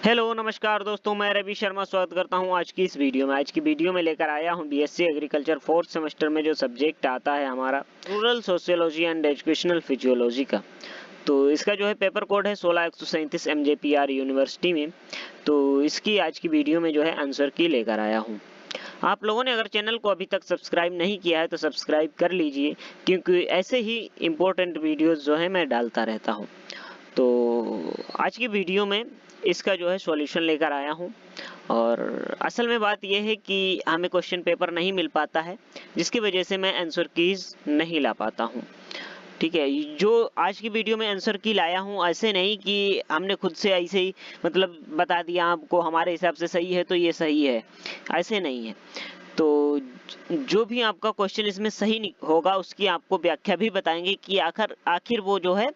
Hello नमस्कार दोस्तों, मैं रवि शर्मा स्वागत करता हूं आज की इस वीडियो में। आज की वीडियो में लेकर आया हूं बीएससी एग्रीकल्चर फोर्थ सेमेस्टर में जो सब्जेक्ट आता है हमारा rural sociology and educational physiology का। तो इसका जो है पेपर कोड है 16137 MJPR यूनिवर्सिटी में। तो इसकी आज की वीडियो में जो है आंसर की लेकर आया हूँ। आप लोगों ने अगर चैनल को अभी तक सब्सक्राइब नहीं किया है तो सब्सक्राइब कर लीजिए, क्योंकि ऐसे ही इम्पोर्टेंट वीडियोस जो है मैं डालता रहता हूँ। तो आज की वीडियो में इसका जो है सॉल्यूशन लेकर आया हूँ। और असल में बात यह है कि हमें क्वेश्चन पेपर नहीं मिल पाता है, जिसकी वजह से मैं आंसर कीज नहीं ला पाता हूँ। ठीक है, जो आज की वीडियो में आंसर की लाया हूँ, ऐसे नहीं कि हमने खुद से ऐसे ही मतलब बता दिया आपको हमारे हिसाब से सही है तो ये सही है, ऐसे नहीं है। तो जो भी आपका क्वेश्चन इसमें सही होगा उसकी आपको व्याख्या भी बताएंगे कि आखिर वो जो है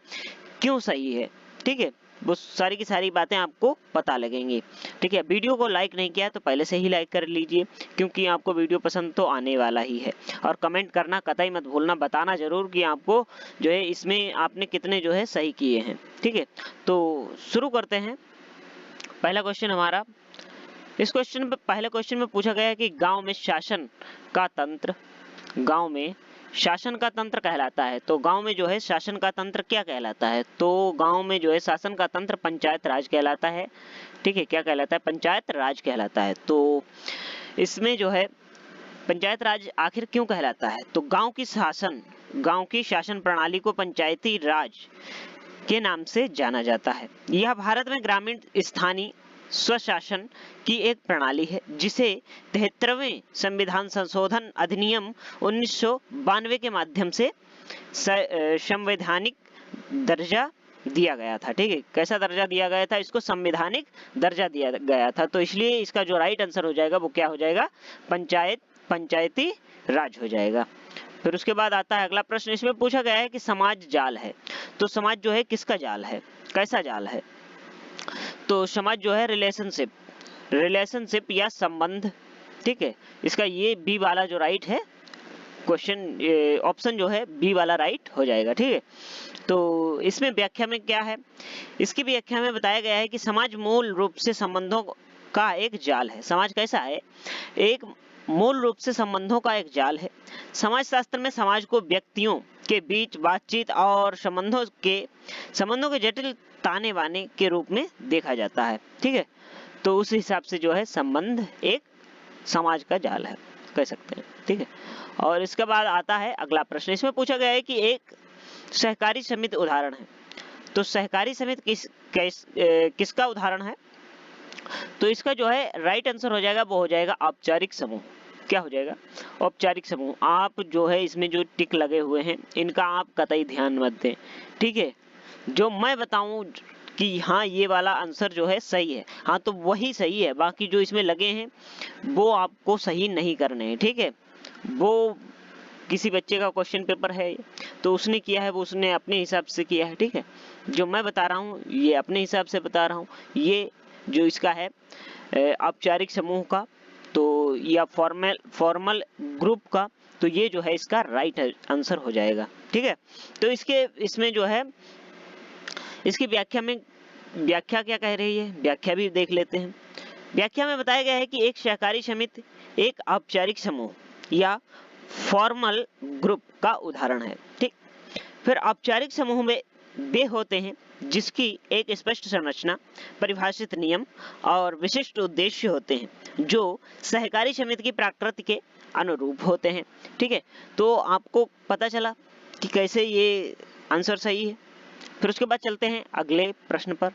क्यों सही है। ठीक है, वो सारी की सारी बातें आपको पता लगेंगी। ठीक है, वीडियो को लाइक नहीं किया तो पहले से ही लाइक कर लीजिए, क्योंकि आपको वीडियो पसंद तो आने वाला ही है। और कमेंट करना कतई मत भूलना, बताना जरूर कि आपको जो है इसमें आपने कितने जो है सही किए हैं। ठीक है, तो शुरू करते हैं। पहला क्वेश्चन हमारा, इस क्वेश्चन पहले क्वेश्चन में पूछा गया है कि गांव में शासन का तंत्र कहलाता है। तो गांव में जो है शासन का तंत्र क्या कहलाता है? तो गांव में जो है शासन का तंत्र पंचायत राज कहलाता है। ठीक है, क्या कहलाता है? पंचायत राज कहलाता है। तो इसमें जो है पंचायत राज आखिर क्यों कहलाता है? तो गांव की शासन प्रणाली को पंचायती राज के नाम से जाना जाता है। यह भारत में ग्रामीण स्थानीय स्वशासन की एक प्रणाली है, जिसे 73वें संविधान संशोधन अधिनियम 1992 के माध्यम से संवैधानिक दर्जा दिया गया था। ठीक है, कैसा दर्जा दिया गया था? इसको संवैधानिक दर्जा दिया गया था। तो इसलिए इसका जो राइट आंसर हो जाएगा वो क्या हो जाएगा? पंचायती राज हो जाएगा। फिर उसके बाद आता है अगला प्रश्न। इसमें पूछा गया है कि समाज जाल है। तो समाज जो है किसका जाल है, कैसा जाल है? तो समाज जो है रिलेशनशिप या संबंध। ठीक है, इसका ये बी वाला जो राइट है क्वेश्चन, ऑप्शन जो है बी वाला राइट हो जाएगा। ठीक है, तो इसमें व्याख्या में क्या है? इसकी व्याख्या में बताया गया है कि समाज मूल रूप से संबंधों का एक जाल है। समाज कैसा है? एक मूल रूप से संबंधों का एक जाल है। समाज शास्त्र में समाज को व्यक्तियों के बीच बातचीत और संबंधों के जटिल ताने बाने के रूप में देखा जाता है। ठीक है, तो उस हिसाब से जो है संबंध एक समाज का जाल है, कह सकते हैं। ठीक है, और इसके बाद आता है अगला प्रश्न। इसमें पूछा गया है कि एक सहकारी समिति उदाहरण है। तो सहकारी समिति किसका उदाहरण है? तो इसका जो है राइट आंसर हो जाएगा वो हो जाएगा औपचारिक समूह। क्या हो जाएगा? औपचारिक समूह। आप जो है इसमें जो टिक लगे हुए हैं इनका आप कतई ध्यान मत दें। ठीक है, जो मैं बताऊं कि हाँ ये वाला आंसर जो है सही है, हाँ तो वही सही है, बाकी जो इसमें लगे हैं वो आपको सही नहीं करने हैं। ठीक है, वो किसी बच्चे का क्वेश्चन पेपर है तो उसने किया है, वो उसने अपने हिसाब से किया है। ठीक है, जो मैं बता रहा हूँ ये अपने हिसाब से बता रहा हूँ। ये जो इसका है औपचारिक समूह का, तो या फॉर्मल ग्रुप का, तो ये जो है इसका राइट आंसर हो जाएगा। ठीक है, तो इसमें जो है इसकी व्याख्या क्या कह रही है, व्याख्या भी देख लेते हैं। व्याख्या में बताया गया है कि एक सहकारी समिति एक औपचारिक समूह या फॉर्मल ग्रुप का उदाहरण है। ठीक, फिर औपचारिक समूह में वे होते हैं जिसकी एक स्पष्ट संरचना, परिभाषित नियम और विशिष्ट उद्देश्य होते हैं, जो सहकारी समिति की प्रकृति के अनुरूप होते हैं। ठीक है, तो आपको पता चला कि कैसे ये आंसर सही है। फिर उसके बाद चलते हैं अगले प्रश्न पर।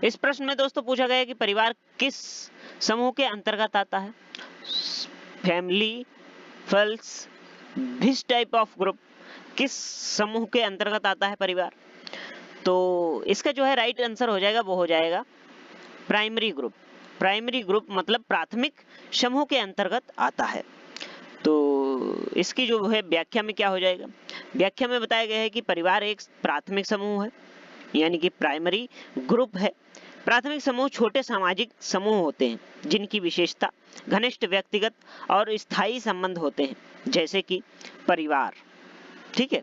इस प्रश्न में दोस्तों पूछा गया है कि परिवार किस समूह के अंतर्गत आता है? Family, friends, this type of group, किस समूह के अंतर्गत आता है परिवार? तो इसका जो है राइट आंसर हो जाएगा वो हो जाएगा प्राइमरी ग्रुप। प्राइमरी ग्रुप मतलब प्राथमिक समूह के अंतर्गत आता है। तो इसकी जो है व्याख्या में क्या हो जाएगा? व्याख्या में बताया गया है कि परिवार एक प्राथमिक समूह है, यानी कि प्राइमरी ग्रुप है। प्राथमिक समूह छोटे सामाजिक समूह होते हैं जिनकी विशेषता घनिष्ठ व्यक्तिगत और स्थायी संबंध होते हैं, जैसे कि परिवार। ठीक है,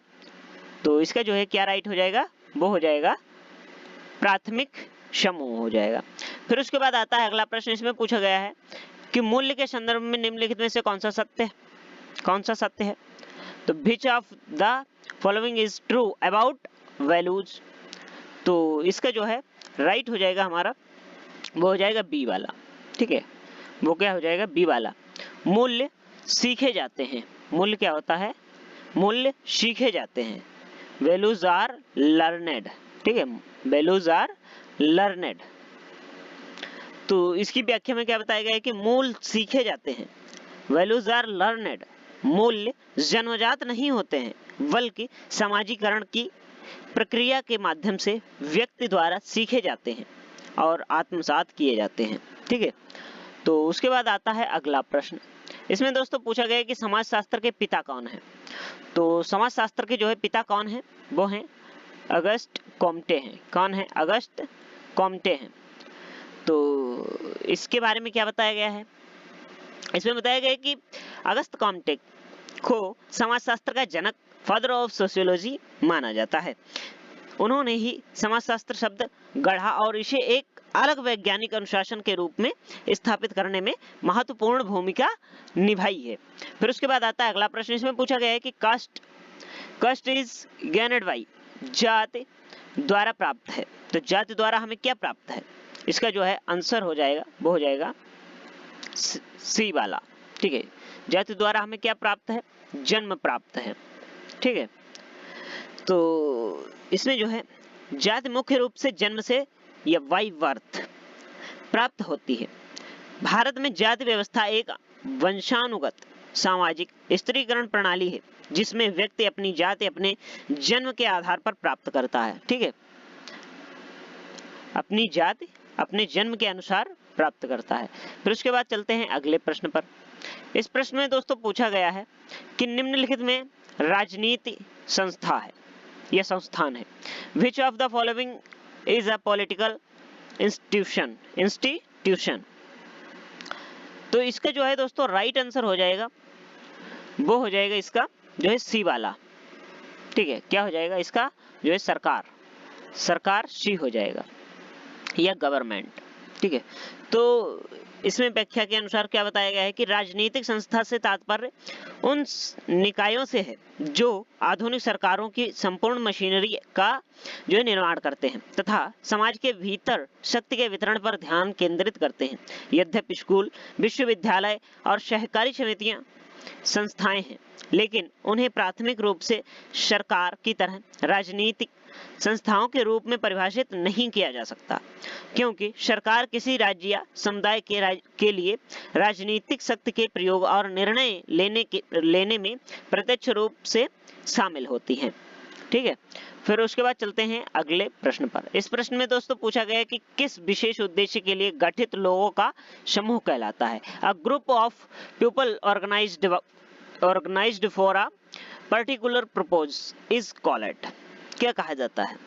तो इसका जो है क्या राइट हो जाएगा? वो हो जाएगा प्राथमिक समूह हो जाएगा। फिर उसके बाद आता है अगला प्रश्न, इसमें पूछा गया है कि मूल्य के संदर्भ में निम्नलिखित में से कौन सा सत्य है। तो which of the following is true about values, तो इसका जो है राइट हो जाएगा हमारा, वो हो जाएगा बी वाला। ठीक है, वो क्या हो जाएगा, बी वाला। मूल्य सीखे जाते हैं, मूल्य क्या होता है, मूल्य सीखे जाते हैं। वैल्यूज आर लर्नेड, ठीक है, वैल्यूज आर लर्नेड। तो इसकी व्याख्या में क्या बताया गया है कि मूल्य सीखे जाते हैं, वैल्यूज आर लर्नेड, मूल्य जन्मजात नहीं होते हैं बल्कि सामाजिकरण की प्रक्रिया के माध्यम से व्यक्ति द्वारा सीखे जाते हैं और आत्मसात किए जाते हैं। ठीक है, तो उसके बाद आता है अगला प्रश्न। इसमें दोस्तों पूछा गया है कि समाजशास्त्र के पिता कौन है। तो समाजशास्त्र के जो है पिता कौन है, वो हैं अगस्त कॉम्टे हैं। कौन है, अगस्त कॉम्टे हैं। तो इसके बारे में क्या बताया गया है, इसमें बताया गया है कि अगस्त कॉम्टे को समाजशास्त्र का जनक, फादर ऑफ सोशियोलॉजी माना जाता है। उन्होंने ही समाजशास्त्र शब्द गढ़ा और इसे एक अलग वैज्ञानिक अनुशासन के रूप में स्थापित करने में महत्वपूर्ण भूमिका निभाई है। फिर उसके बाद आता है अगला प्रश्न, इसमें पूछा गया है कि कास्ट इज गेनेड बाय, जाति द्वारा प्राप्त है। तो जाति द्वारा हमें क्या प्राप्त है, इसका जो है आंसर हो जाएगा, वो हो जाएगा सी वाला। ठीक है, जाति द्वारा हमें क्या प्राप्त है, जन्म प्राप्त है। ठीक है, तो इसमें जो है जाति मुख्य रूप से जन्म से या बाय बर्थ प्राप्त होती है। भारत में जाति व्यवस्था एक वंशानुगत सामाजिक स्त्रीकरण प्रणाली है जिसमें व्यक्ति अपनी जाति अपने जन्म के आधार पर प्राप्त करता है। ठीक है, अपनी जाति अपने जन्म के अनुसार प्राप्त करता है। फिर उसके बाद चलते हैं अगले प्रश्न पर। इस प्रश्न में दोस्तों पूछा गया है कि निम्नलिखित में राजनीति संस्था है या संस्थान है। Which of the following is a political institution? तो इसका जो है दोस्तों राइट आंसर हो जाएगा, वो हो जाएगा इसका जो है सी वाला। ठीक है, क्या हो जाएगा इसका जो है सरकार सी हो जाएगा या गवर्नमेंट। ठीक है, तो इसमें व्याख्या के अनुसार क्या बताया गया है कि राजनीतिक संस्था से तात्पर्य उन निकायों से है जो आधुनिक सरकारों की संपूर्ण मशीनरी का जो है निर्माण करते हैं तथा समाज के भीतर शक्ति के वितरण पर ध्यान केंद्रित करते हैं। यद्यपि स्कूल, विश्वविद्यालय और सहकारी समितियां संस्थाएं हैं, लेकिन उन्हें प्राथमिक रूप से सरकार की तरह राजनीतिक संस्थाओं के रूप में परिभाषित नहीं किया जा सकता, क्योंकि सरकार किसी राज्य या समुदाय के लिए राजनीतिक शक्ति के प्रयोग और निर्णय लेने में प्रत्यक्ष रूप से शामिल होती है। ठीक है, फिर उसके बाद चलते हैं अगले प्रश्न पर। इस प्रश्न में दोस्तों पूछा गया है कि किस विशेष उद्देश्य के लिए गठित लोगों का समूह कहलाता है। A group of people organized for a particular purpose is called, क्या कहा जाता है।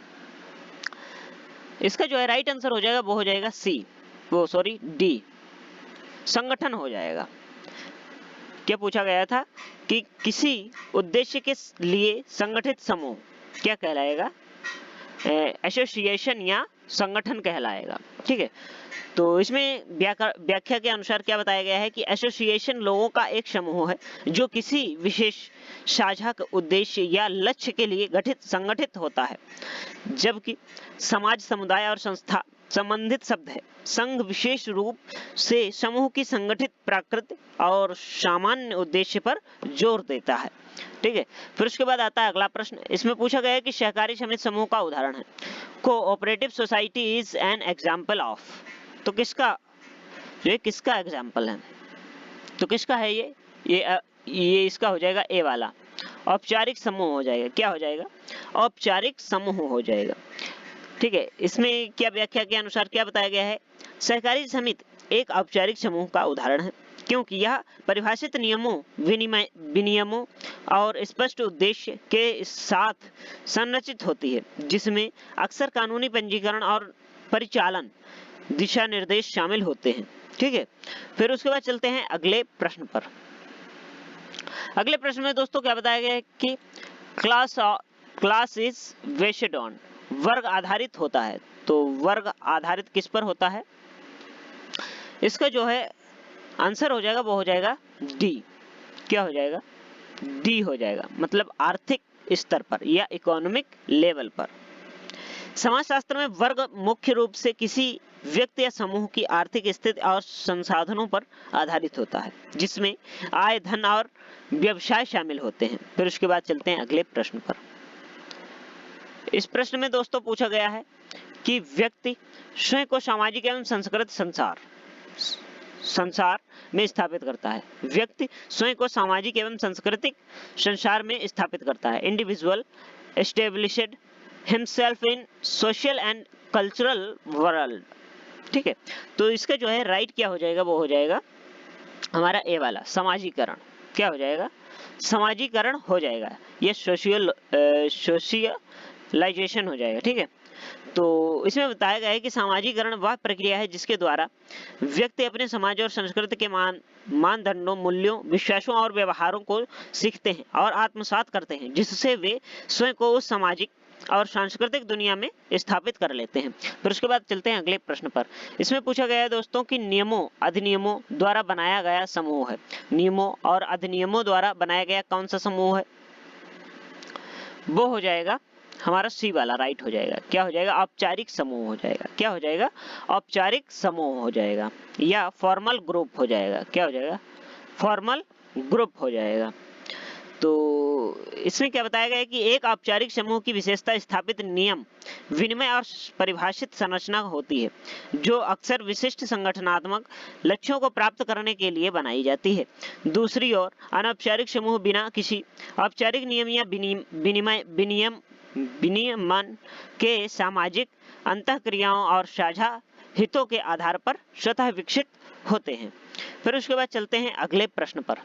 इसका जो है राइट आंसर हो जाएगा, वो हो जाएगा डी, संगठन हो जाएगा। क्या पूछा गया था कि किसी उद्देश्य के लिए संगठित समूह क्या कहलाएगा, एसोसिएशन या संगठन कहलाएगा। ठीक है, तो इसमें व्याख्या के अनुसार क्या बताया गया है कि एसोसिएशन लोगों का एक समूह है जो किसी विशेष साझा उद्देश्य या लक्ष्य के लिए संगठित होता है, जबकि समाज, समुदाय और संस्था संबंधित शब्द है। संघ विशेष रूप से समूह की संगठित प्रकृति और सामान्य उद्देश्य पर जोर देता है। ठीक है, फिर उसके बाद आता है अगला प्रश्न। इसमें पूछा गया है कि सहकारी समिति समूह का उदाहरण है। Cooperative society is an example of, तो किसका एग्जाम्पल है, तो किसका है ये इसका हो जाएगा ए वाला, औपचारिक समूह हो जाएगा। क्या हो जाएगा, औपचारिक समूह हो जाएगा। ठीक है, इसमें क्या व्याख्या के अनुसार क्या बताया गया है, सहकारी समिति एक औपचारिक समूह का उदाहरण है क्योंकि यह परिभाषित नियमों, विनियमों और स्पष्ट उद्देश्य के साथ संरचित होती है, जिसमें अक्सर कानूनी पंजीकरण और परिचालन दिशा निर्देश शामिल होते हैं। ठीक है, फिर उसके बाद चलते हैं अगले प्रश्न पर। अगले प्रश्न में दोस्तों क्या बताया गया है कि क्लास इज बेस्ड ऑन, वर्ग आधारित होता है। तो वर्ग आधारित किस पर होता है? इसका जो है आंसर हो जाएगा वो हो जाएगा डी। क्या हो जाएगा? डी हो जाएगा, मतलब आर्थिक स्तर पर या इकोनॉमिक लेवल पर। समाजशास्त्र में वर्ग मुख्य रूप से किसी व्यक्ति या समूह की आर्थिक स्थिति और संसाधनों पर आधारित होता है, जिसमें आय, धन और व्यवसाय शामिल होते हैं। फिर उसके बाद चलते हैं अगले प्रश्न पर। इस प्रश्न में दोस्तों पूछा गया है कि व्यक्ति स्वयं को सामाजिक एवं सांस्कृतिक संसार में स्थापित करता है। व्यक्ति स्वयं को सामाजिक एवं सांस्कृतिक संसार में स्थापित करता है। Individual established himself in social and cultural world. ठीक है, तो इसका जो है राइट क्या हो जाएगा? वो हो जाएगा हमारा ए वाला, समाजीकरण। क्या हो जाएगा? समाजीकरण हो जाएगा। ये सोशियलाइजेशन हो जाएगा। ठीक है, तो इसमें बताया गया है कि सामाजीकरण वह प्रक्रिया है जिसके द्वारा व्यक्ति अपने समाज और संस्कृति के मानदंडों, मूल्यों, विश्वासों और व्यवहारों को सीखते हैं और आत्मसात करते हैं, जिससे वे स्वयं को उस सामाजिक और सांस्कृतिक दुनिया में स्थापित कर लेते हैं। फिर उसके बाद चलते हैं अगले प्रश्न पर। इसमें पूछा गया है दोस्तों कि नियमों, अधिनियमों द्वारा बनाया गया समूह है। नियमों और अधिनियमों द्वारा बनाया गया कौन सा समूह है? वो हो जाएगा हमारा सी वाला, राइट हो जाएगा। क्या हो जाएगा? औपचारिक समूह हो जाएगा। क्या हो जाएगा? औपचारिक समूह हो जाएगा या फॉर्मल ग्रुप हो जाएगा। क्या हो जाएगा? फॉर्मल ग्रुप हो जाएगा। तो इसमें क्या बताया गया है कि एक औपचारिक समूह की विशेषता स्थापित नियम, विनिमय और परिभाषित संरचना होती है, जो अक्सर विशिष्ट संगठनात्मक लक्ष्यों को प्राप्त करने के लिए बनाई जाती है। दूसरी ओर अनौपचारिक समूह बिना किसी औपचारिक नियम या विनियमन के सामाजिक अंतःक्रियाओं और साझा हितों के आधार पर स्वतः विकसित होते हैं। फिर उसके बाद चलते हैं अगले प्रश्न पर।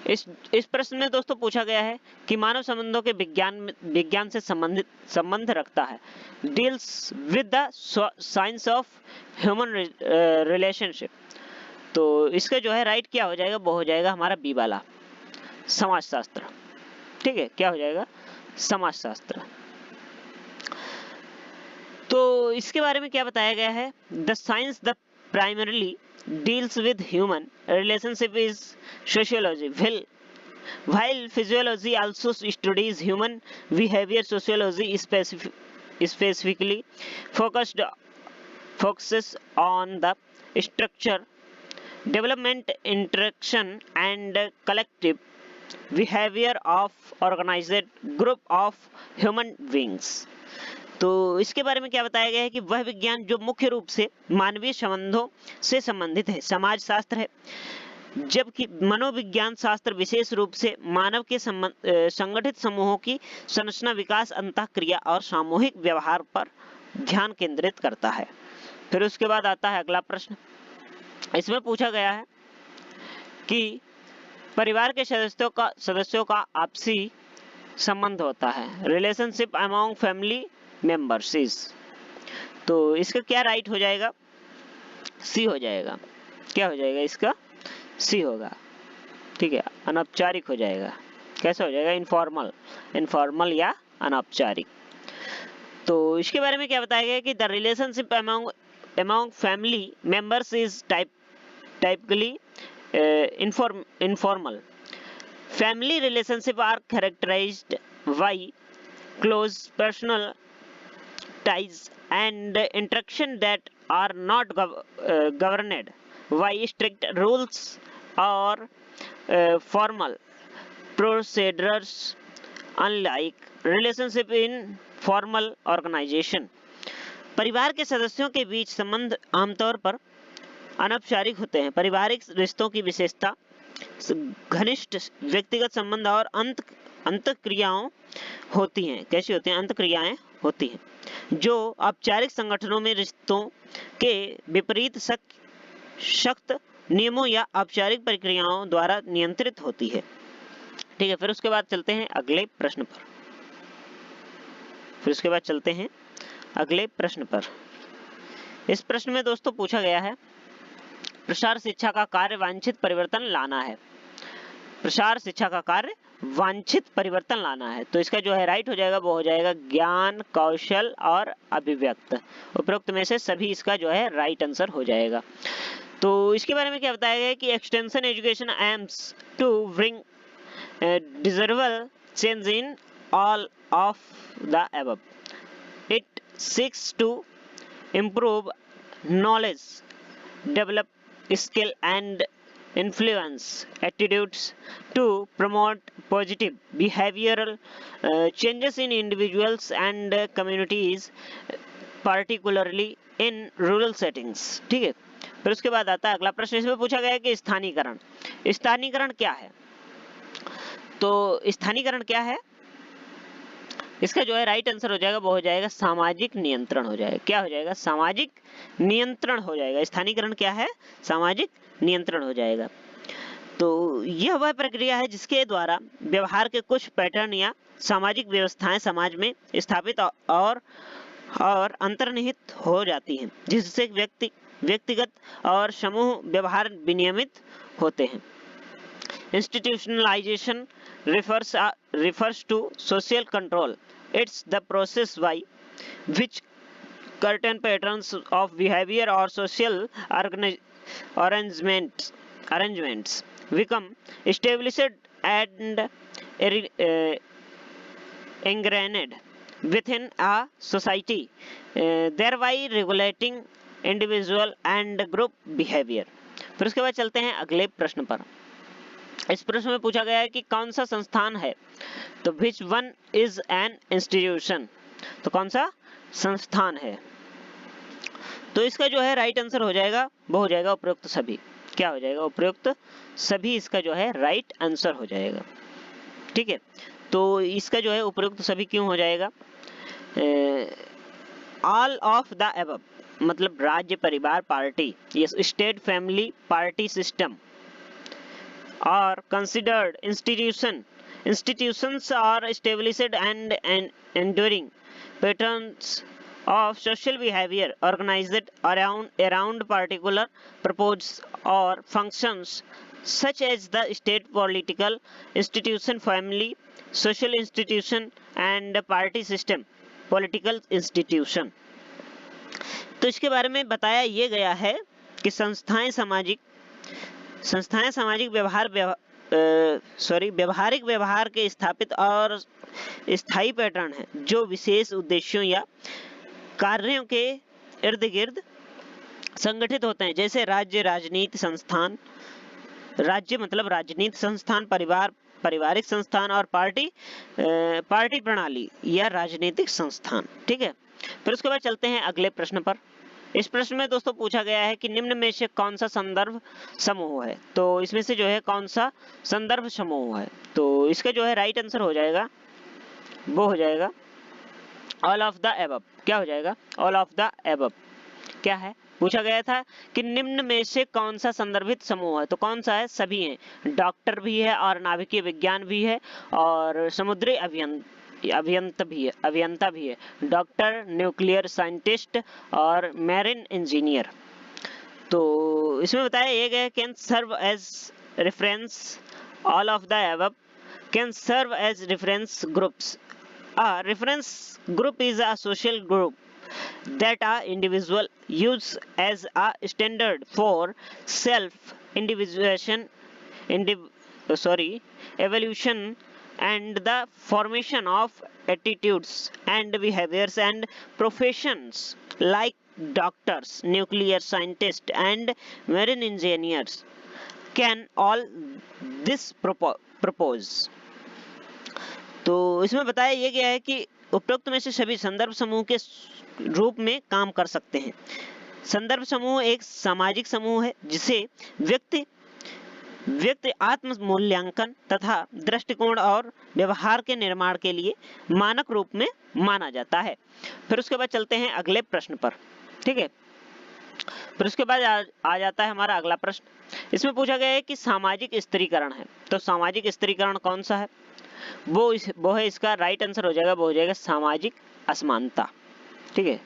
इस प्रश्न में दोस्तों पूछा गया है कि मानव संबंधों के विज्ञान से संबंध रखता है। Deals with the science of human relationship. तो इसका जो है राइट क्या हो जाएगा? वो हो जाएगा हमारा बी वाला, समाजशास्त्र। ठीक है, क्या हो जाएगा? समाजशास्त्र। तो इसके बारे में क्या बताया गया है? The science the primarily deals with human relationship is sociology, while physiology also studies human behavior. Sociology specifically focuses on the structure, development, interaction and collective behavior of organized group of human beings. तो इसके बारे में क्या बताया गया है कि वह विज्ञान जो मुख्य रूप से मानवीय संबंधों से संबंधित है, समाजशास्त्र है, जबकि मनोविज्ञान शास्त्र विशेष रूप से मानव के संगठित समूहों की संरचना, विकास, अंतःक्रिया और सामूहिक व्यवहार पर ध्यान केंद्रित करता है। फिर उसके बाद आता है अगला प्रश्न। इसमें पूछा गया है कि परिवार के सदस्यों का आपसी संबंध होता है, relationship among family members is. तो इसका क्या राइट हो जाएगा? सी हो जाएगा। क्या हो जाएगा? इसका सी होगा। ठीक है, अनौपचारिक हो जाएगा। कैसे हो जाएगा? इनफॉर्मल या अनौपचारिक। तो इसके बारे में क्या बताया गया है कि the relationship among family members is typically informal. Family relationships are characterized by close personal ties and interaction that are not governed by strict rules or formal procedures, unlike relationship in formal organization. परिवार के सदस्यों के बीच संबंध आमतौर पर अनौपचारिक होते हैं। पारिवारिक रिश्तों की विशेषता घनिष्ठ व्यक्तिगत संबंध और अंतःक्रियाओं होती हैं। कैसी होती हैं? अंतःक्रियाएं होती हैं, जो औपचारिक संगठनों में रिश्तों के विपरीत सख्त नियमों या औपचारिक प्रक्रियाओं द्वारा नियंत्रित होती है। ठीक है, फिर उसके बाद चलते हैं अगले प्रश्न पर। इस प्रश्न में दोस्तों पूछा गया है, प्रसार शिक्षा का कार्य वांछित परिवर्तन लाना है। प्रसार शिक्षा का कार्य वांछित परिवर्तन लाना है। तो इसका जो है राइट हो जाएगा वो हो जाएगा ज्ञान, कौशल और अभिव्यक्त। उपरोक्त में से सभी इसका जो है राइट आंसर हो जाएगा। तो इसके बारे में क्या बताया गया है कि extension education aims to bring desirable change in all of the above. It seeks to improve knowledge, develop skill and influence attitudes to promote positive behavioral changes in individuals and communities, particularly in rural settings। ठीक है, फिर उसके बाद आता है अगला प्रश्न। इसमें पूछा गया है कि स्थानीयकरण, स्थानीयकरण क्या है? तो स्थानीयकरण क्या है, इसका जो है राइट आंसर हो जाएगा वो हो जाएगा सामाजिक नियंत्रण हो जाएगा। क्या हो जाएगा? सामाजिक नियंत्रण हो जाएगा। स्थानीयकरण क्या है? सामाजिक नियंत्रण हो जाएगा। तो यह वह प्रक्रिया है जिसके द्वारा व्यवहार के कुछ पैटर्न या सामाजिक व्यवस्थाएं समाज में स्थापित और अंतर्निहित हो जाती हैं, जिससे व्यक्तिगत और समूह व्यवहार विनियमित होते हैं। Institutionalization refers to social control. It's the process by which certain patterns of behavior or social arrangements become established and ingrained within a society, thereby regulating individual and group behavior। फिर उसके बाद चलते हैं अगले प्रश्न पर। इस प्रश्न में पूछा गया है कि कौन सा संस्थान है? तो which one is an institution? तो कौन सा संस्थान है? तो इसका जो है राइट आंसर हो जाएगा वो हो जाएगा उपरोक्त सभी। क्या हो जाएगा? उपरोक्त सभी इसका जो है राइट आंसर हो जाएगा। ठीक है, तो इसका जो है उपरोक्त सभी क्यों हो जाएगा? ऑल ऑफ द अबव मतलब राज्य, परिवार, party, yes, state, family, party system are considered institutions are established and enduring patterns of social behavior organized around particular purposes or functions, such as the state, political institution, family, social institution and party system, political institution। तो इसके बारे में बताया ये गया है कि संस्थाएं सामाजिक व्यवहारिक व्यवहार के स्थापित और स्थायी पैटर्न है जो विशेष उद्देश्यों या कार्यों के इर्द गिर्द संगठित होते हैं, जैसे राज्य, राजनीति संस्थान, राज्य मतलब राजनीति संस्थान, परिवार, पारिवारिक संस्थान और पार्टी प्रणाली या राजनीतिक संस्थान। ठीक है, फिर उसके बाद चलते हैं अगले प्रश्न पर। इस प्रश्न में दोस्तों पूछा गया है कि निम्न में से कौन सा संदर्भ समूह है? तो इसमें से जो है कौन सा संदर्भ समूह है? तो इसका जो है राइट आंसर हो जाएगा वो हो जाएगा ऑल ऑफ द अबव। क्या हो जाएगा? All of the above. क्या है? पूछा गया था कि निम्न में से कौन सा संदर्भित समूह है? तो कौन सा है? सभी हैं। डॉक्टर भी है और नाभिकीय विज्ञान भी है और समुद्री अभियंता भी है, डॉक्टर, न्यूक्लियर साइंटिस्ट और मैरिन इंजीनियर। तो इसमें बताया ये गया can serve as reference, all of the above can serve as reference groups. A reference group is a social group that a individual use as a standard for self-individuation, evolution and the formation of attitudes and behaviors, and professions like doctors, nuclear scientists and marine engineers can all this propose। तो इसमें बताया ये गया है कि उपरोक्त में से सभी संदर्भ समूह के रूप में काम कर सकते हैं। संदर्भ समूह एक सामाजिक समूह है जिसे व्यक्ति आत्म मूल्यांकन तथा दृष्टिकोण और व्यवहार के निर्माण के लिए मानक रूप में माना जाता है। फिर उसके बाद चलते हैं अगले प्रश्न पर। ठीक है, फिर उसके बाद आ जाता है हमारा अगला प्रश्न। इसमें पूछा गया है कि सामाजिक स्त्रीकरण है, तो सामाजिक स्त्रीकरण कौन सा है? वो है इसका राइट आंसर हो जाएगा वो हो जाएगा सामाजिक असमानता। ठीक है,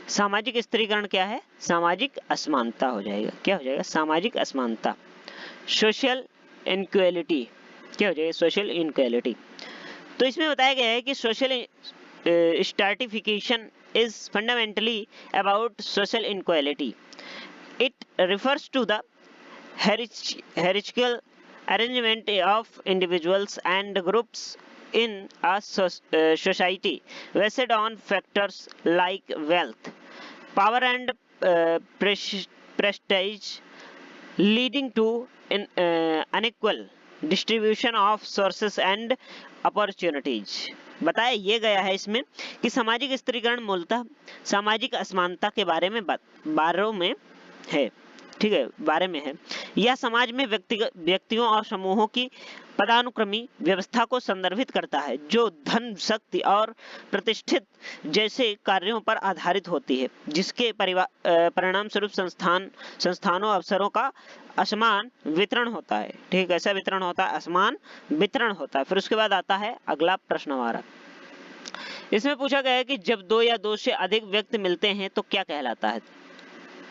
सामाजिक स्त्रीकरण क्या है? सामाजिक असमानता हो जाएगा। क्या हो जाएगा? सामाजिक असमानता। सोशल इनइक्वालिटी क्या हो जाएगा, सोशल इनक्वालिटी। तो इसमें बताया गया है कि social stratification is fundamentally about social inequality. It refers to the hierarchical arrangement of individuals and groups in a society based on factors like wealth, power and prestige, leading to unequal distribution of sources and opportunities। बताया ये गया है इसमें कि सामाजिक स्त्रीकरण मूलतः सामाजिक असमानता के बारे में है, ठीक है, बारे में है। यह समाज में व्यक्तियों और समूहों की पदानुक्रमी व्यवस्था को संदर्भित करता है जो धन, शक्ति और प्रतिष्ठित जैसे कार्यों पर आधारित होती है, जिसके परिणाम स्वरूप संस्थानों अवसरों का असमान वितरण होता है। ठीक, ऐसा वितरण होता है, असमान वितरण होता है। फिर उसके बाद आता है अगला प्रश्न हमारा। इसमें पूछा गया है कि जब दो या दो से अधिक व्यक्ति मिलते हैं तो क्या कहलाता है।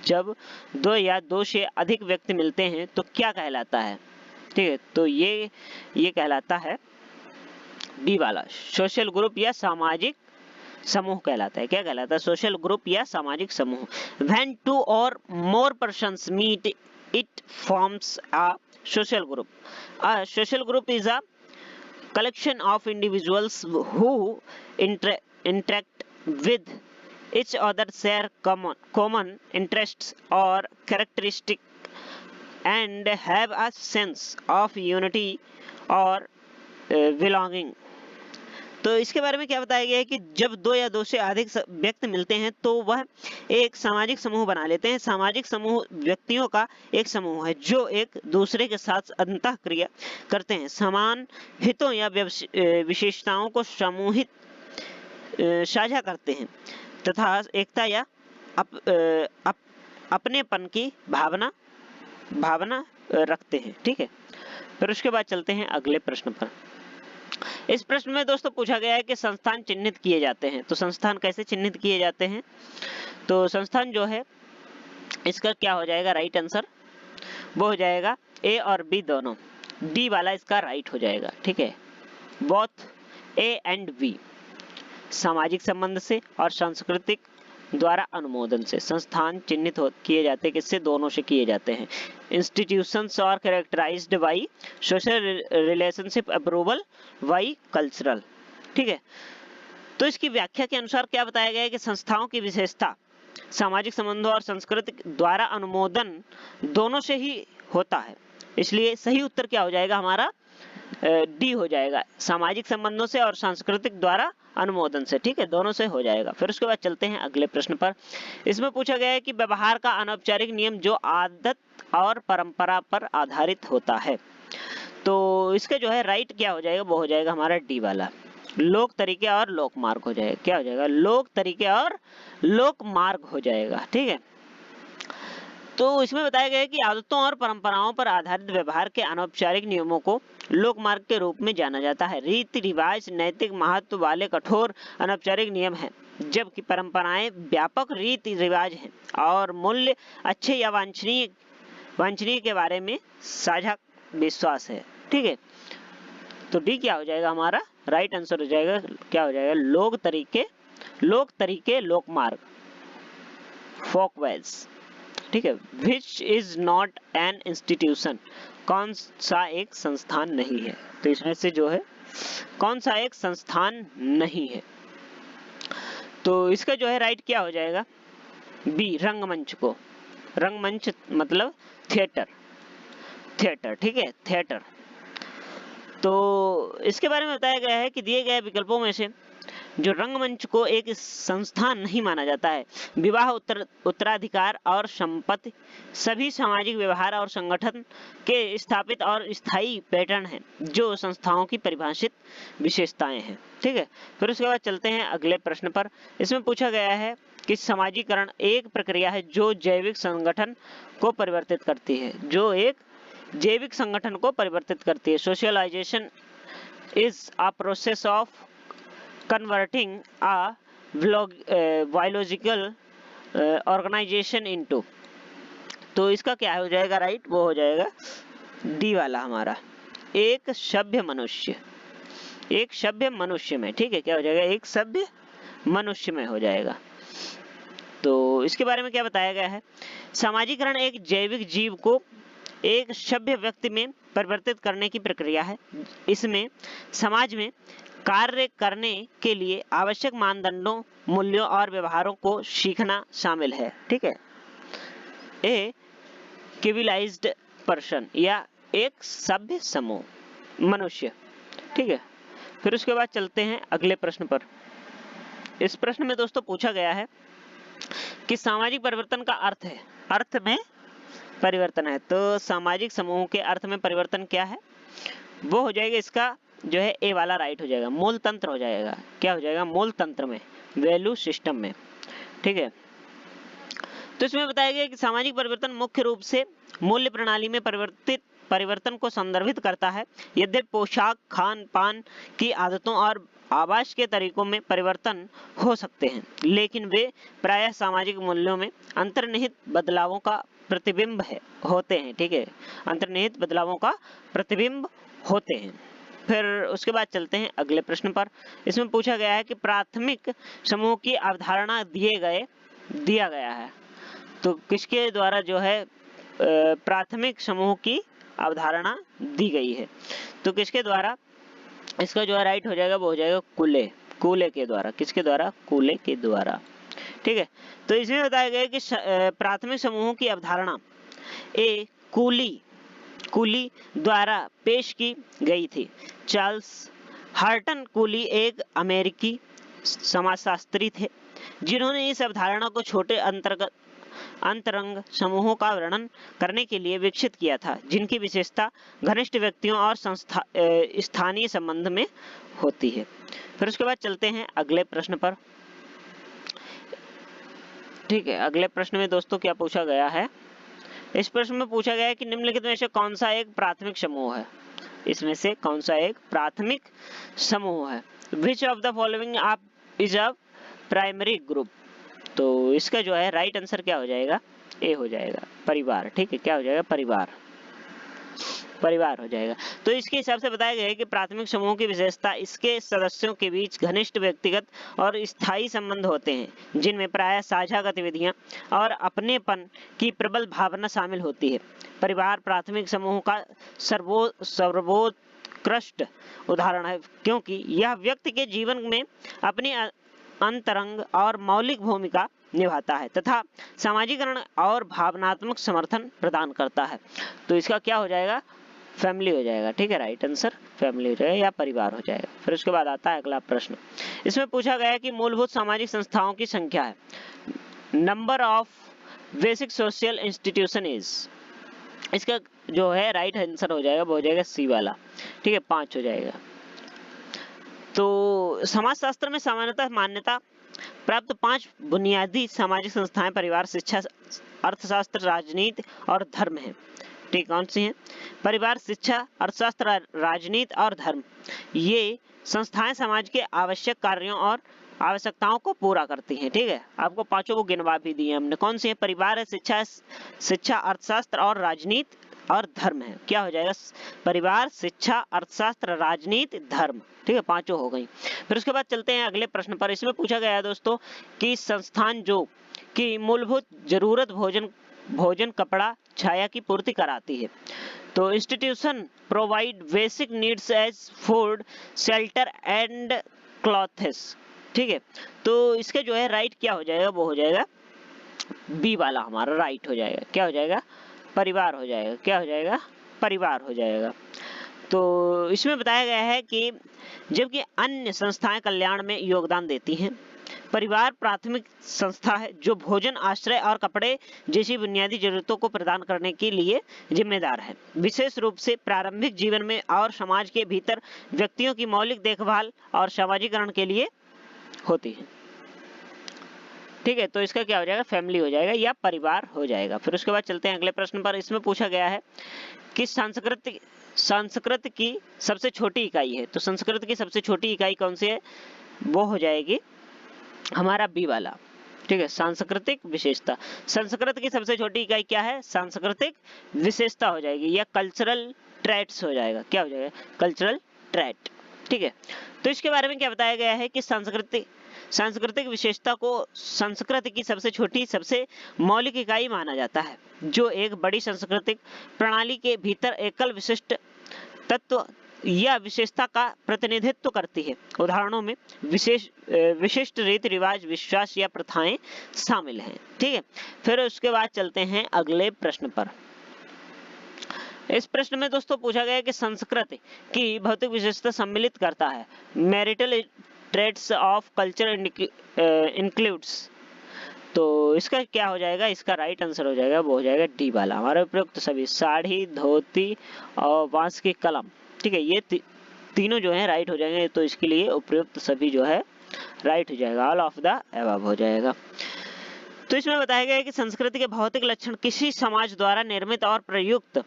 जब दो या दो से अधिक व्यक्ति मिलते हैं तो क्या कहलाता है, ठीक है, तो ये कहलाता है बी वाला, सोशल ग्रुप या सामाजिक समूह कहलाता है। क्या कहलाता है, सोशल ग्रुप या सामाजिक समूह। When two or more persons meet, it forms a social group. A social group is a collection of individuals who interact with each other, share common interests or characteristics, and have a sense of unity or belonging। तो इसके बारे में क्या बताया गया है कि जब दो या दो से अधिक व्यक्ति मिलते हैं तो वह एक सामाजिक समूह बना लेते हैं। सामाजिक समूह व्यक्तियों का एक समूह है जो एक दूसरे के साथ अंतःक्रिया करते हैं, समान हितों या विशेषताओं को सामूहिक साझा करते हैं तथा एकता या अपनेपन की भावना रखते हैं। ठीक है, फिर उसके बाद चलते हैं अगले प्रश्न पर। इस प्रश्न में दोस्तों पूछा गया है कि संस्थान चिन्हित किए जाते हैं। तो संस्थान कैसे चिन्हित किए जाते हैं, तो संस्थान जो है इसका क्या हो जाएगा, राइट आंसर वो हो जाएगा ए और बी दोनों, डी वाला इसका राइट हो जाएगा। ठीक है, बोथ ए एंड बी, सामाजिक संबंध से और सांस्कृतिक द्वारा अनुमोदन से संस्थान चिन्हित किए जाते हैं। किससे, दोनों से किए जाते हैं। Institutions are characterized by social relationship approval by cultural. ठीक है, तो इसकी व्याख्या के अनुसार क्या बताया गया है कि संस्थाओं की विशेषता सामाजिक संबंधों और सांस्कृतिक द्वारा अनुमोदन दोनों से ही होता है। इसलिए सही उत्तर क्या हो जाएगा हमारा, डी हो जाएगा, सामाजिक संबंधों से और सांस्कृतिक द्वारा अनुमोदन से। ठीक है, दोनों से हो जाएगा। फिर उसके बाद चलते हैं अगले प्रश्न पर। इसमें पूछा गया है कि व्यवहार का अनौपचारिक नियम जो आदत और परंपरा पर आधारित होता है। तो इसका जो है राइट क्या हो जाएगा, वो हो जाएगा हमारा डी वाला, लोक तरीके और लोक मार्ग हो जाएगा। क्या हो जाएगा, लोक तरीके और लोक मार्ग हो जाएगा। ठीक है, तो इसमें बताया गया है कि आदतों और परंपराओं पर आधारित व्यवहार के अनौपचारिक नियमों को लोक मार्ग के रूप में जाना जाता है। रीति रिवाज नैतिक महत्व वाले कठोर अनौपचारिक नियम हैं, जबकि परंपराएं व्यापक रीति रिवाज हैं और मूल्य अच्छे या वांछनीय के बारे में साझा विश्वास है। ठीक है, तो डी क्या हो जाएगा हमारा, राइट आंसर हो जाएगा, क्या हो जाएगा, लोक तरीके लोक मार्ग, फोक वेज। ठीक है, which is not an institution, कौन सा एक संस्थान नहीं है। तो इसमें से जो है कौन सा एक संस्थान नहीं है, तो इसका जो है राइट क्या हो जाएगा, बी, रंगमंच को, रंगमंच मतलब थिएटर। ठीक है, थिएटर। तो इसके बारे में बताया गया है कि दिए गए विकल्पों में से जो रंगमंच को एक संस्थान नहीं माना जाता है, विवाह, उत्तराधिकार और संपत्ति सभी सामाजिक व्यवहार और संगठन के स्थापित और स्थायी पैटर्न हैं जो संस्थाओं की परिभाषित विशेषताएं हैं। ठीक है, फिर उसके बाद चलते हैं अगले प्रश्न पर। इसमें पूछा गया है कि समाजीकरण एक प्रक्रिया है जो जैविक संगठन को परिवर्तित करती है, जो एक जैविक संगठन को परिवर्तित करती है। Socialization is a process of converting a biological organization into, तो इसका क्या हो जाएगा राइट, वो हो जाएगा डी वाला हमारा, एक सभ्य मनुष्य, एक सभ्य मनुष्य में, ठीक है, क्या हो जाएगा, एक सभ्य मनुष्य में हो जाएगा। तो इसके बारे में क्या बताया गया है, सामाजिकरण एक जैविक जीव को एक सभ्य व्यक्ति में परिवर्तित करने की प्रक्रिया है। इसमें समाज में कार्य करने के लिए आवश्यक मानदंडों, मूल्यों और व्यवहारों को सीखना शामिल है, ठीक है। ए सिविलाइज्ड पर्सन या एक सभ्य समूह, मनुष्य, ठीक है। फिर उसके बाद चलते हैं अगले प्रश्न पर। इस प्रश्न में दोस्तों पूछा गया है कि सामाजिक परिवर्तन का अर्थ है, अर्थ में परिवर्तन है, तो सामाजिक समूहों के अर्थ में परिवर्तन क्या है, वो हो जाएगा इसका जो है ए वाला राइट हो जाएगा, मूल तंत्र हो जाएगा। क्या हो जाएगा, मूल तंत्र में, वैल्यू सिस्टम में, ठीक है। तो इसमें बताया गया कि सामाजिक परिवर्तन मुख्य रूप से मूल्य प्रणाली में परिवर्तन को संदर्भित करता है। यद्यपि पोशाक, खान पान की आदतों और आवास के तरीकों में परिवर्तन हो सकते हैं, लेकिन वे प्रायः सामाजिक मूल्यों में अंतर्निहित बदलावों का प्रतिबिंब होते हैं, ठीक है, अंतर्निहित बदलावों का प्रतिबिंब होते हैं। फिर उसके बाद चलते हैं अगले प्रश्न पर। इसमें पूछा गया है कि प्राथमिक समूह की अवधारणा दिया गया है, तो किसके द्वारा जो है प्राथमिक समूह की अवधारणा दी गई है, तो किसके द्वारा, इसका जो है राइट हो जाएगा वो हो जाएगा कूले के द्वारा। किसके द्वारा, कूले के द्वारा, ठीक है। तो इसमें बताया गया कि प्राथमिक समूहों की अवधारणा ए कूली द्वारा पेश की गई थी। चार्ल्स हार्टन कूली एक अमेरिकी समाजशास्त्री थे जिन्होंने इस अवधारणा को छोटे अंतरंग समूहों का वर्णन करने के लिए विकसित किया था, जिनकी विशेषता घनिष्ठ व्यक्तियों और स्थानीय संबंध में होती है। फिर उसके बाद चलते हैं अगले प्रश्न पर, ठीक है। अगले प्रश्न में दोस्तों क्या पूछा गया है, इस प्रश्न में पूछा गया है कि निम्नलिखित में से कौन सा एक प्राथमिक समूह है, इसमें से कौन सा एक प्राथमिक समूह है। Which of the following is a primary group, तो इसका जो है राइट आंसर क्या हो जाएगा, ए हो जाएगा, परिवार, ठीक है। क्या हो जाएगा, परिवार हो जाएगा। तो इसके हिसाब से बताया गया है कि प्राथमिक समूह की विशेषता इसके सदस्यों के बीच घनिष्ठ व्यक्तिगत और स्थायी संबंध होते हैं, जिनमें प्रायः साझा गतिविधियां और अपनेपन की प्रबल भावना शामिल होती है। परिवार प्राथमिक समूह का सर्वोत्कृष्ट उदाहरण है, क्योंकि यह व्यक्ति के जीवन में अपनी अंतरंग और मौलिक भूमिका निभाता है तथा सामाजिकरण और भावनात्मक समर्थन प्रदान करता है। तो इसका क्या हो जाएगा, फैमिली हो जाएगा, ठीक है। राइट आंसर फैमिली हो जाएगा या परिवार हो जाएगा। फिर उसके बाद आता है अगला प्रश्न। इसमें पूछा गया है कि मूलभूत सामाजिक संस्थाओं की संख्या है, number of basic social institution is, इसका जो है राइट आंसर हो जाएगा वो हो जाएगा सी वाला, ठीक है, 5 हो जाएगा। तो समाजशास्त्र में सामान्यतः मान्यता प्राप्त 5 बुनियादी सामाजिक संस्थाएं परिवार, शिक्षा, अर्थशास्त्र, राजनीति और धर्म है, ठीक। कौन सी हैं, परिवार, शिक्षा, अर्थशास्त्र, राजनीति और धर्म। ये संस्थाएं समाज के आवश्यक कार्यों और आवश्यकताओं को पूरा करती हैं, ठीक है। आपको 5 को गिनवा भी दिए हमने, कौन सी है, परिवार है, शिक्षा, अर्थशास्त्र और राजनीति और धर्म है। क्या हो जाएगा, परिवार, शिक्षा, अर्थशास्त्र, राजनीति, धर्म, ठीक है, 5 हो गई। फिर उसके बाद चलते हैं अगले प्रश्न पर। इसमें पूछा गया है दोस्तों कि संस्थान जो कि मूलभूत जरूरत भोजन, कपड़ा, छाया की पूर्ति कराती है, तो institution provide basic needs as food, shelter and clothes, ठीक है। तो इसका जो है राइट क्या हो जाएगा, वो हो जाएगा बी वाला हमारा राइट हो जाएगा। क्या हो जाएगा, परिवार हो जाएगा। क्या हो जाएगा, परिवार हो जाएगा। तो इसमें बताया गया है कि जबकि अन्य संस्थाएं कल्याण में योगदान देती हैं, परिवार प्राथमिक संस्था है जो भोजन, आश्रय और कपड़े जैसी बुनियादी जरूरतों को प्रदान करने के लिए जिम्मेदार है, विशेष रूप से प्रारंभिक जीवन में और समाज के भीतर व्यक्तियों की मौलिक देखभाल और सामाजिकरण के लिए होती है, ठीक है। तो इसका क्या हो जाएगा, फैमिली हो जाएगा या परिवार हो जाएगा। फिर उसके बाद चलते हैं अगले प्रश्न पर। इसमें पूछा गया है कि संस्कृत की सबसे छोटी इकाई है, तो संस्कृत की सबसे छोटी इकाई कौन सी है, वो हो जाएगी हमारा बी वाला, ठीक है, सांस्कृतिक विशेषता। संस्कृत की सबसे छोटी इकाई क्या है, सांस्कृतिक विशेषता हो जाएगी या कल्चरल ट्रेट्स हो जाएगा। क्या हो जाएगा? Cultural trait. ठीक है, तो इसके बारे में क्या बताया गया है कि सांस्कृतिक विशेषता को संस्कृति की सबसे छोटी, सबसे मौलिक इकाई माना जाता है, जो एक बड़ी सांस्कृतिक प्रणाली के भीतर एकल विशिष्ट तत्व या विशेषता का प्रतिनिधित्व करती है। उदाहरणों में विशिष्ट रीति रिवाज, विश्वास या प्रथाएं शामिल हैं। ठीक है, फिर उसके बाद चलते हैं अगले प्रश्न पर। इस प्रश्न में दोस्तों पूछा गया है कि संस्कृति की भौतिक विशेषता सम्मिलित करता है। Marital traits of culture includes, तो इसका क्या हो जाएगा? इसका राइट आंसर हो जाएगा, वो हो जाएगा डी वाला, हमारे उपयुक्त सभी, साड़ी, धोती और बांस की कलम। ठीक है, ये तीनों जो है राइट हो जाएंगे, तो इसके लिए उपयुक्त सभी जो है राइट हो जाएगा, ऑल ऑफ द अबव हो जाएगा। तो इसमें बताया गया है कि संस्कृति के भौतिक लक्षण किसी समाज द्वारा निर्मित और प्रयुक्त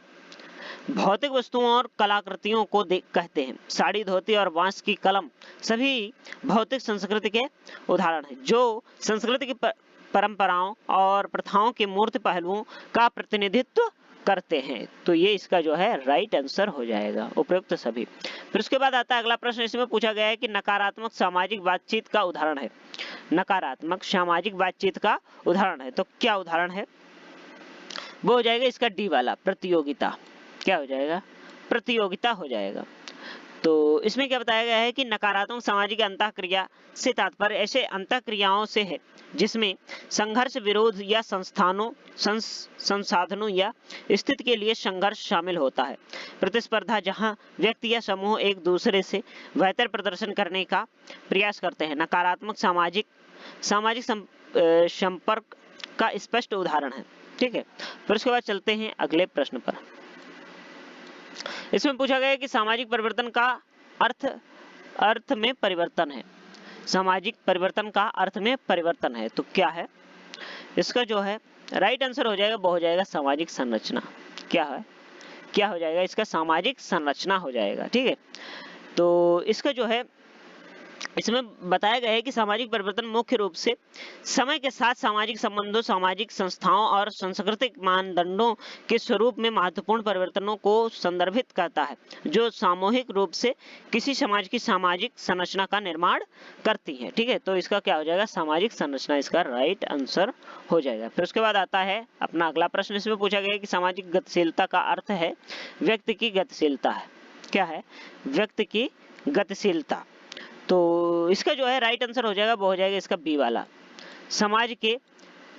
भौतिक वस्तुओं और कलाकृतियों को कहते हैं। साड़ी, धोती और बांस की कलम सभी भौतिक संस्कृति के उदाहरण हैं, जो संस्कृति की परंपराओं और प्रथाओं के मूर्त पहलुओं का प्रतिनिधित्व करते हैं। तो ये इसका जो है राइट आंसर हो जाएगा, उपयुक्त सभी। फिर उसके बाद आता है अगला प्रश्न। इसमें पूछा गया है कि नकारात्मक सामाजिक बातचीत का उदाहरण है। नकारात्मक सामाजिक बातचीत का उदाहरण है, तो क्या उदाहरण है? वो हो जाएगा इसका डी वाला, प्रतियोगिता। क्या हो जाएगा? प्रतियोगिता हो जाएगा। तो इसमें क्या बताया गया है कि नकारात्मक सामाजिक अंतःक्रिया से तात्पर्य ऐसे अंतःक्रियाओं से है जिसमें संघर्ष, विरोध या संसाधनों या स्थिति के लिए संघर्ष शामिल होता है। प्रतिस्पर्धा, जहां व्यक्ति या समूह एक दूसरे से बेहतर प्रदर्शन करने का प्रयास करते हैं, नकारात्मक सामाजिक संपर्क का स्पष्ट उदाहरण है। ठीक है, फिर उसके बाद चलते हैं अगले प्रश्न पर। इसमें पूछा गया है कि सामाजिक परिवर्तन का अर्थ में परिवर्तन है। सामाजिक परिवर्तन का अर्थ में परिवर्तन है, तो क्या है? इसका जो है राइट आंसर हो जाएगा, वो हो जाएगा सामाजिक संरचना। क्या है? क्या हो जाएगा? इसका सामाजिक संरचना हो जाएगा। ठीक है, तो इसका जो है इसमें बताया गया है कि सामाजिक परिवर्तन मुख्य रूप से समय के साथ सामाजिक संबंधों, सामाजिक संस्थाओं और सांस्कृतिक मानदंडों के स्वरूप में महत्वपूर्ण परिवर्तनों को संदर्भित करता है, जो सामूहिक रूप से किसी समाज की सामाजिक संरचना का निर्माण करती है। ठीक है, तो इसका क्या हो जाएगा? सामाजिक संरचना इसका राइट आंसर हो जाएगा। फिर उसके बाद आता है अपना अगला प्रश्न। इसमें पूछा गया है कि सामाजिक गतिशीलता का अर्थ है व्यक्ति की गतिशीलता है। क्या है? व्यक्ति की गतिशीलता। तो इसका जो है राइट आंसर हो जाएगा, वो हो जाएगा इसका बी वाला, समाज के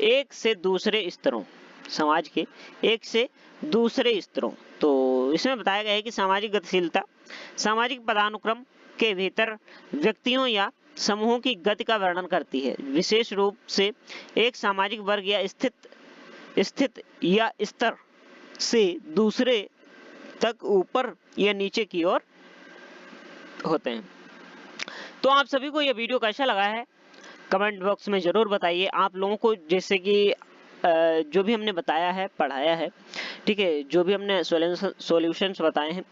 एक से दूसरे स्तरों। समाज के एक से दूसरे स्तरों। तो इसमें बताया गया है कि सामाजिक गतिशीलता सामाजिक पदानुक्रम के भीतर व्यक्तियों या समूहों की गति का वर्णन करती है, विशेष रूप से एक सामाजिक वर्ग या स्थित या स्तर से दूसरे तक ऊपर या नीचे की ओर होते हैं। तो आप सभी को यह वीडियो कैसा लगा है कमेंट बॉक्स में जरूर बताइए। आप लोगों को जैसे कि जो भी हमने बताया है, पढ़ाया है, ठीक है, जो भी हमने सॉल्यूशंस बताए हैं,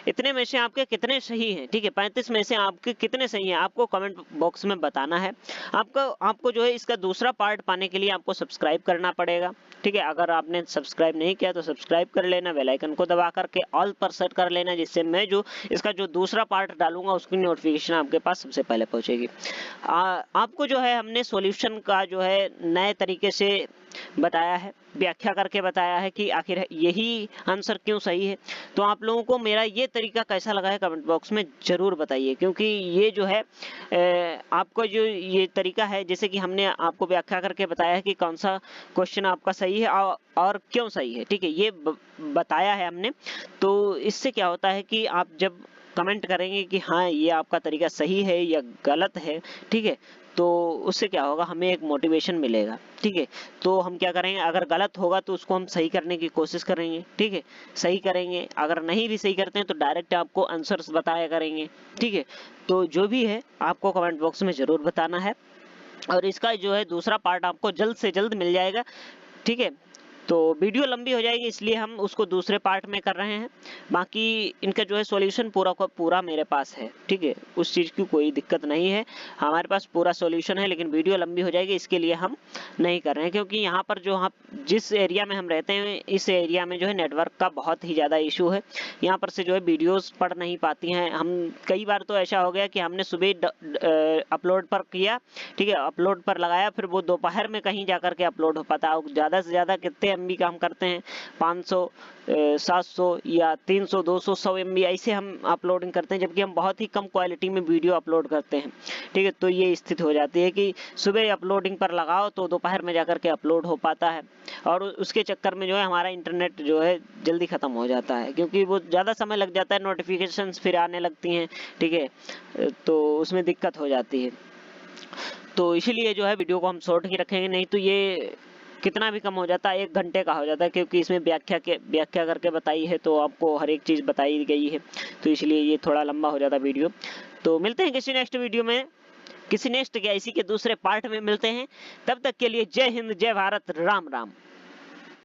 इतने में से आपके कितने सही हैं? ठीक है, 35 में से आपके कितने सही हैं आपको कमेंट बॉक्स में बताना है। आपको जो है इसका दूसरा पार्ट पाने के लिए आपको सब्सक्राइब करना पड़ेगा। ठीक है, अगर आपने सब्सक्राइब नहीं किया तो सब्सक्राइब कर लेना, बेल आइकन को दबा करके ऑल पर सेट कर लेना, जिससे मैं जो इसका जो दूसरा पार्ट डालूंगा उसकी नोटिफिकेशन आपके पास सबसे पहले पहुंचेगी। आपको जो है हमने सॉल्यूशन का जो है नए तरीके से बताया है, व्याख्या करके बताया है कि आखिर यही आंसर क्यों सही है। तो आप लोगों को मेरा ये तरीका कैसा लगा है कमेंट बॉक्स में जरूर बताइए, क्योंकि ये जो है आपको जो ये तरीका है, जैसे कि हमने आपको व्याख्या करके बताया है कि कौन सा क्वेश्चन आपका सही है और क्यों सही है। ठीक है, ये बताया है हमने। तो इससे क्या होता है कि आप जब कमेंट करेंगे कि हाँ ये आपका तरीका सही है या गलत है, ठीक है, तो उससे क्या होगा, हमें एक मोटिवेशन मिलेगा। ठीक है, तो हम क्या करेंगे, अगर गलत होगा तो उसको हम सही करने की कोशिश करेंगे। ठीक है, सही करेंगे, अगर नहीं भी सही करते हैं तो डायरेक्ट आपको आंसर्स बताया करेंगे। ठीक है, तो जो भी है आपको कमेंट बॉक्स में जरूर बताना है, और इसका जो है दूसरा पार्ट आपको जल्द से जल्द मिल जाएगा। ठीक है, तो वीडियो लंबी हो जाएगी, इसलिए हम उसको दूसरे पार्ट में कर रहे हैं। बाकी इनका जो है सॉल्यूशन पूरा का पूरा मेरे पास है, ठीक है, उस चीज़ की कोई दिक्कत नहीं है, हमारे पास पूरा सॉल्यूशन है। लेकिन वीडियो लंबी हो जाएगी, इसके लिए हम नहीं कर रहे हैं, क्योंकि यहाँ पर जो हम जिस एरिया में हम रहते हैं इस एरिया में जो है नेटवर्क का बहुत ही ज़्यादा इशू है। यहाँ पर से जो है वीडियोस पढ़ नहीं पाती हैं। हम कई बार तो ऐसा हो गया कि हमने सुबह अपलोड पर किया, ठीक है, अपलोड पर लगाया, फिर वो दोपहर में कहीं जाकर के अपलोड हो पाता है। ज़्यादा से ज़्यादा कितने MB का हम करते हैं, 500 700 या 300 200 100 MB ऐसे हम अपलोडिंग करते हैं, जबकि हम बहुत ही कम क्वालिटी में वीडियो अपलोड करते हैं, ठीक है। तो ये स्थिति हो जाती है कि सुबह अपलोडिंग पर लगाओ तो दोपहर में जाकर के अपलोड हो पाता है, और उसके चक्कर में जो है हमारा इंटरनेट जो है जल्दी ख़त्म हो जाता है, क्योंकि वो ज़्यादा समय लग जाता है, नोटिफिकेशंस फिर आने लगती हैं, ठीक है, तो उसमें दिक्कत हो जाती है। तो इसीलिए जो है वीडियो को हम शॉर्ट ही रखेंगे, नहीं तो ये कितना भी कम हो जाता है, 1 घंटे का हो जाता है, क्योंकि इसमें व्याख्या करके बताई है, तो आपको हर एक चीज़ बताई गई है, तो इसलिए ये थोड़ा लंबा हो जाता है वीडियो। तो मिलते हैं किसी नेक्स्ट वीडियो में, किसी नेक्स्ट क्या इसी के दूसरे पार्ट में मिलते हैं। तब तक के लिए जय हिंद, जय भारत, राम राम।